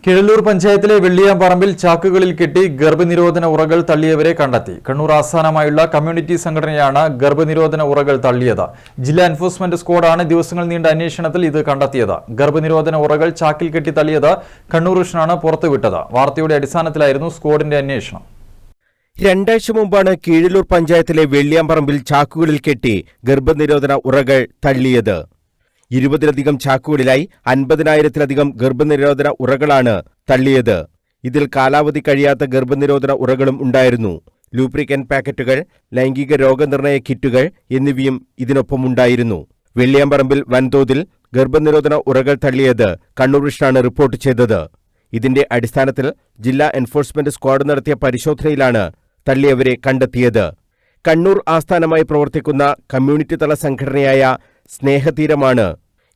കിഴല്ലൂർ പഞ്ചായത്തിലെ വെള്ളിയാംപറമ്പിൽ ചാക്കുകളിൽ കെട്ടി ഗർഭനിരോധന ഉറകൾ തള്ളിയവരെ കണ്ടെത്തി. കണ്ണൂർ ആസ്ഥാനമായുള്ള കമ്മ്യൂണിറ്റി സംഘടനയാണ് ഗർഭനിരോധന ഉറകൾ തള്ളിയത്. ജില്ലാ എൻഫോഴ്സ്മെന്റ് സ്ക്വാഡാണ് ദിവസങ്ങൾ നീണ്ട അന്വേഷണത്തിൽ ഇത് കണ്ടെത്തിയത്. ഗർഭനിരോധന ഉറകൾ ചാക്കിൽ കെട്ടി തള്ളിയത് കണ്ണൂർ വിഷനാണ് പുറത്തുവിട്ടത്. വാർത്തയുടെ അടിസ്ഥാനത്തിലായിരുന്നു സ്ക്വാഡിന്റെ അന്വേഷണം. രണ്ടാഴ്ച മുമ്പാണ് കീഴല്ലൂർ പഞ്ചായത്തിലെ വെള്ളിയാംപറമ്പിൽ ചാക്കുകളിൽ കെട്ടി ഗർഭനിരോധന ഉറകൾ തള്ളിയത്. 20ലധികം ചാക്കുകളിലായി 50,000-ലധികം ഗർഭനിരോധന ഉറകളാണ് തള്ളിയത്. ഇതിൽ കാലാവധി കഴിയാത്ത ഗർഭനിരോധന ഉറകളും ഉണ്ടായിരുന്നു. ലൂബ്രിക്കന്റ് പാക്കറ്റുകൾ, ലൈംഗിക രോഗനിർണയ കിറ്റുകൾ എന്നിവയും ഇതിനൊപ്പമുണ്ടായിരുന്നു. വെള്ളിയാംപറമ്പിൽ വൻതോതിൽ ഗർഭനിരോധന ഉറകൾ തള്ളിയത് കണ്ണൂർ വിഷനാണ് റിപ്പോർട്ട് ചെയ്തത്. ഇതിന്റെ അടിസ്ഥാനത്തിൽ ജില്ലാ എൻഫോഴ്സ്മെന്റ് സ്ക്വാഡ് നടത്തിയ പരിശോധനയിലാണ് തള്ളിയവരെ കണ്ടെത്തിയത്. കണ്ണൂർ ആസ്ഥാനമായി പ്രവർത്തിക്കുന്ന കമ്മ്യൂണിറ്റി തല സംഘടനയായ സ്നേഹതീരമാണ്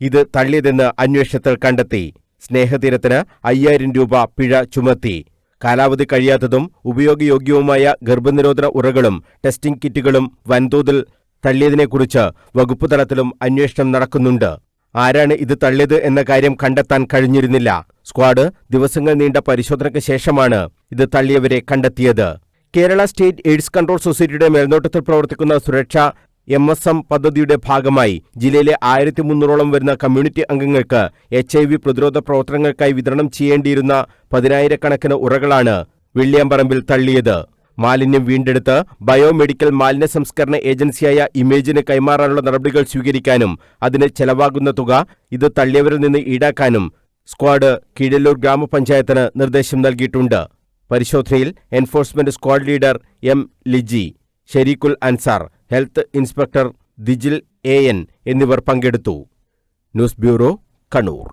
ഇത് തള്ളിയതെന്ന് അന്വേഷണത്തിൽ കണ്ടെത്തി. സ്നേഹതീരത്തിന് 5,000 രൂപ പിഴ ചുമത്തി. കാലാവധി കഴിയാത്തതും ഉപയോഗയോഗ്യവുമായ ഗർഭനിരോധന ഉറകളും ടെസ്റ്റിംഗ് കിറ്റുകളും വൻതോതിൽ തള്ളിയതിനെക്കുറിച്ച് വകുപ്പ് തലത്തിലും അന്വേഷണം നടക്കുന്നുണ്ട്. ആരാണ് ഇത് തള്ളിയത് എന്ന കാര്യം കണ്ടെത്താൻ കഴിഞ്ഞിരുന്നില്ല. സ്ക്വാഡ് ദിവസങ്ങൾ നീണ്ട പരിശോധനയ്ക്ക് ശേഷമാണ് ഇത് തള്ളിയവരെ കണ്ടെത്തിയത്. കേരള സ്റ്റേറ്റ് എയ്ഡ്സ് കൺട്രോൾ സൊസൈറ്റിയുടെ മേൽനോട്ടത്തിൽ പ്രവർത്തിക്കുന്ന സുരക്ഷാ MSM പദ്ധതിയുടെ ഭാഗമായി ജില്ലയിലെ 1,300ഓളം വരുന്ന കമ്മ്യൂണിറ്റി അംഗങ്ങൾക്ക് HIV പ്രതിരോധ പ്രവർത്തനങ്ങൾക്കായി വിതരണം ചെയ്യേണ്ടിയിരുന്ന 10,000-കണക്കിന് ഉറകളാണ് വെള്ളിയാംപറമ്പിൽ തള്ളിയത്. മാലിന്യം വീണ്ടെടുത്ത് ബയോമെഡിക്കൽ മാലിന്യ സംസ്കരണ ഏജൻസിയായ ഇമേജിന് കൈമാറാനുള്ള നടപടികൾ സ്വീകരിക്കാനും അതിന് ചെലവാകുന്ന തുക ഇത് തള്ളിയവരിൽ നിന്ന് ഈടാക്കാനും സ്ക്വാഡ് കീഴല്ലൂർ ഗ്രാമപഞ്ചായത്തിന് നിർദ്ദേശം നൽകിയിട്ടുണ്ട്. പരിശോധനയിൽ enforcement squad leader M. Liji, Shereekhul Ansar, health inspector Dijil AN എന്നിവർ പങ്കെടുത്തു. News bureau, Kannur.